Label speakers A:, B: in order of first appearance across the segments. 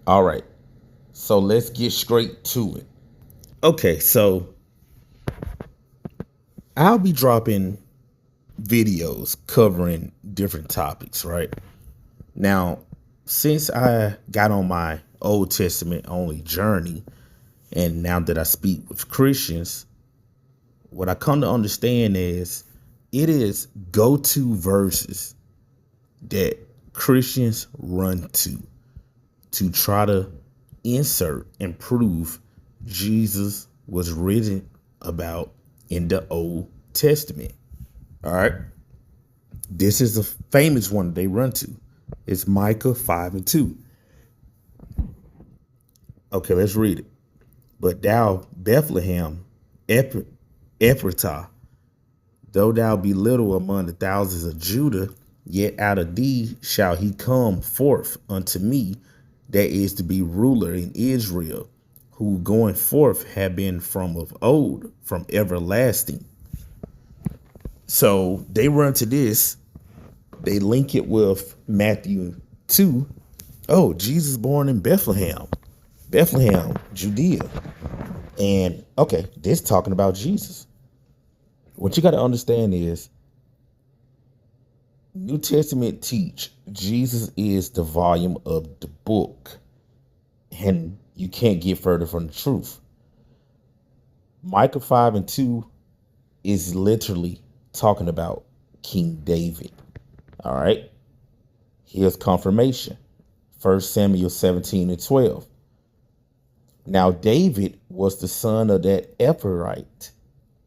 A: All right. So let's get straight to it. Okay, so I'll be dropping videos covering different topics, right? Now, since I got on my Old Testament only journey, and now that I speak with Christians, what I come to understand is it is go-to verses that Christians run to try to insert and prove Jesus was written about in the Old Testament. All right. This is a famous one they run to. It's Micah 5:2. Okay, let's read it. But thou, Bethlehem, Ephratah, though thou be little among the thousands of Judah, yet out of thee shall he come forth unto me that is to be ruler in Israel, who going forth have been from of old, from everlasting. So they run to this, they link it with Matthew 2. Oh, Jesus born in Bethlehem, Judea. And okay, this talking about Jesus. What you got to understand is New Testament teach Jesus is the volume of the book, and you can't get further from the truth. Micah 5:2 is literally talking about King David. All right. Here's confirmation. 1 Samuel 17:12. Now David was the son of that Ephraite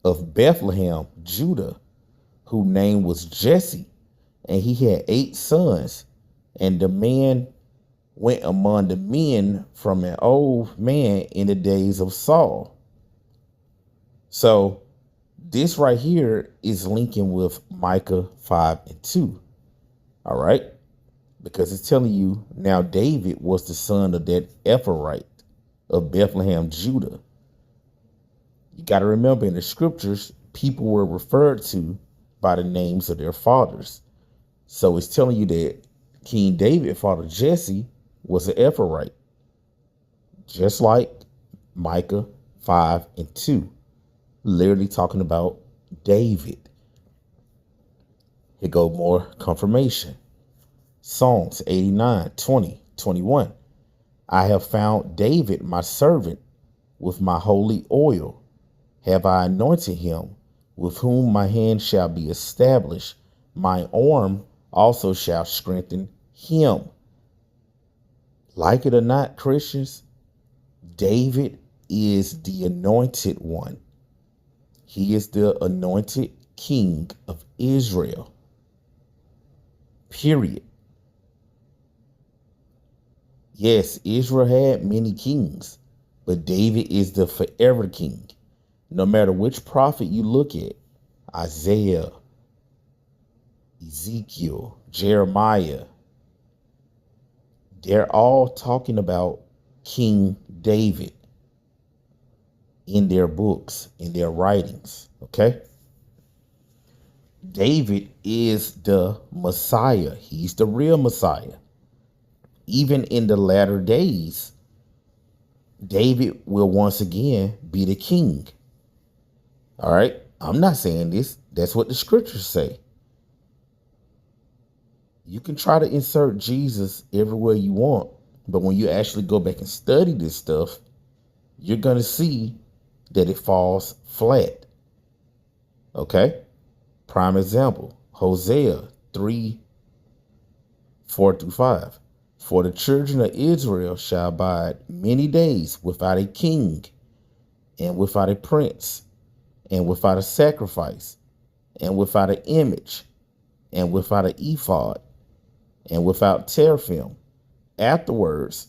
A: of Bethlehem, Judah, whose name was Jesse, and he had 8 sons. And the man went among the men from an old man in the days of Saul. So this right here is linking with Micah 5:2. All right. Because it's telling you now David was the son of that Ephraite of Bethlehem, Judah. You got to remember in the scriptures, people were referred to by the names of their fathers. So it's telling you that King David, father Jesse, was an Ephraite, just like Micah 5:2, literally talking about David. Here go more confirmation. Psalms 89:20-21. I have found David, my servant, with my holy oil. Have I anointed him, with whom my hand shall be established. My arm also shall strengthen him. Like it or not, Christians, David is the anointed one. He is the anointed king of Israel. Period. Yes, Israel had many kings, but David is the forever king. No matter which prophet you look at, Isaiah, Ezekiel, Jeremiah, they're all talking about King David in their books, in their writings, okay? David is the Messiah. He's the real Messiah. Even in the latter days, David will once again be the king. All right. I'm not saying this. That's what the scriptures say. You can try to insert Jesus everywhere you want, but when you actually go back and study this stuff, you're going to see that it falls flat. Okay. Prime example, Hosea 3:4-5. For the children of Israel shall abide many days without a king, and without a prince, and without a sacrifice, and without an image, and without an ephod, and without teraphim. Afterwards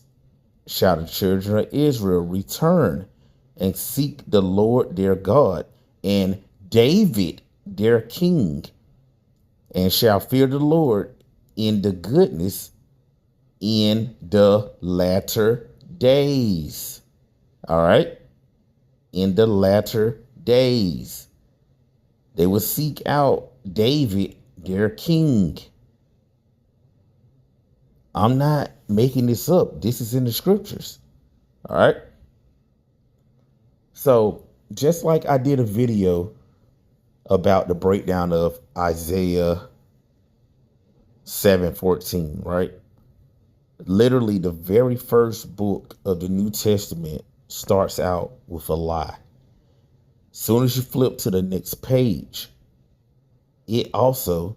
A: shall the children of Israel return and seek the Lord their God, and David their king, and shall fear the Lord in the goodness in the latter days. All right. In the latter days, they will seek out David, their king. I'm not making this up. This is in the scriptures. All right. So just like I did a video about the breakdown of Isaiah 7:14, right? Literally the very first book of the New Testament starts out with a lie. Soon as you flip to the next page, it also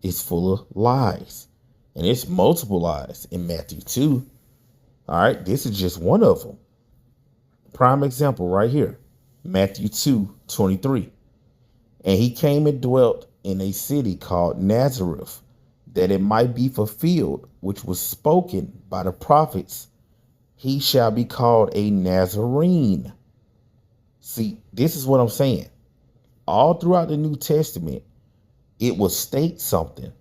A: is full of lies. And it's multiple lies in Matthew 2. All right, this is just one of them. Prime example right here, Matthew 2:23. And he came and dwelt in a city called Nazareth, that it might be fulfilled, which was spoken by the prophets, he shall be called a Nazarene. See, this is what I'm saying. All throughout the New Testament, it will state something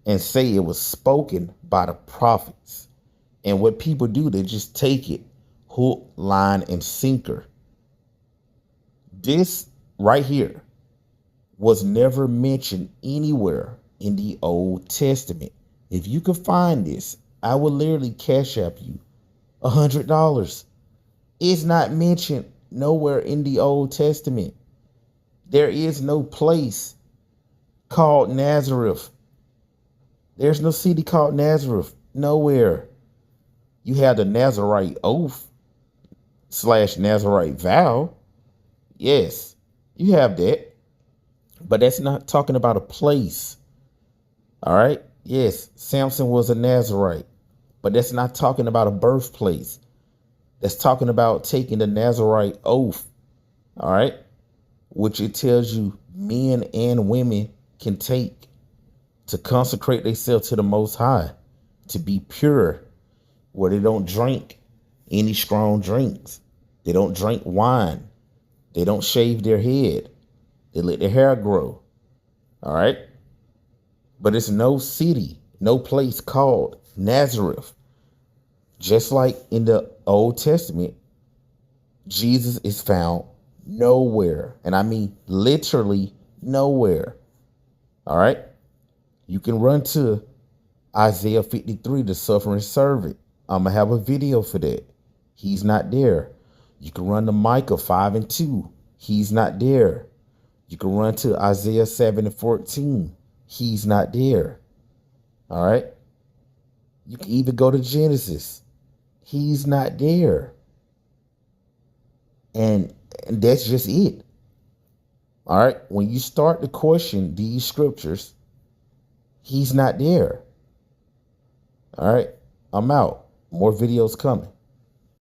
A: and say it was spoken by the prophets. And what people do, they just take it hook, line, and sinker. This right here was never mentioned anywhere in the Old Testament. If you could find this, I would literally cash app you $100. It's not mentioned nowhere in the Old Testament. There is no place called Nazareth. There's no city called Nazareth. Nowhere. You have the Nazarite oath / Nazarite vow. Yes, you have that. But that's not talking about a place. All right. Yes, Samson was a Nazarite, but that's not talking about a birthplace. That's talking about taking the Nazarite oath. All right. Which it tells you men and women can take to consecrate themselves to the Most High, to be pure, where they don't drink any strong drinks. They don't drink wine. They don't shave their head. They let their hair grow. All right. But it's no city, no place called Nazareth. Just like in the Old Testament, Jesus is found nowhere. And I mean literally nowhere. All right. You can run to Isaiah 53, the suffering servant. I'm going to have a video for that. He's not there. You can run to Micah 5:2. He's not there. You can run to Isaiah 7:14. He's not there. All right. You can even go to Genesis. He's not there. And that's just it. All right. When you start to question these scriptures, he's not there. All right. I'm out. More videos coming.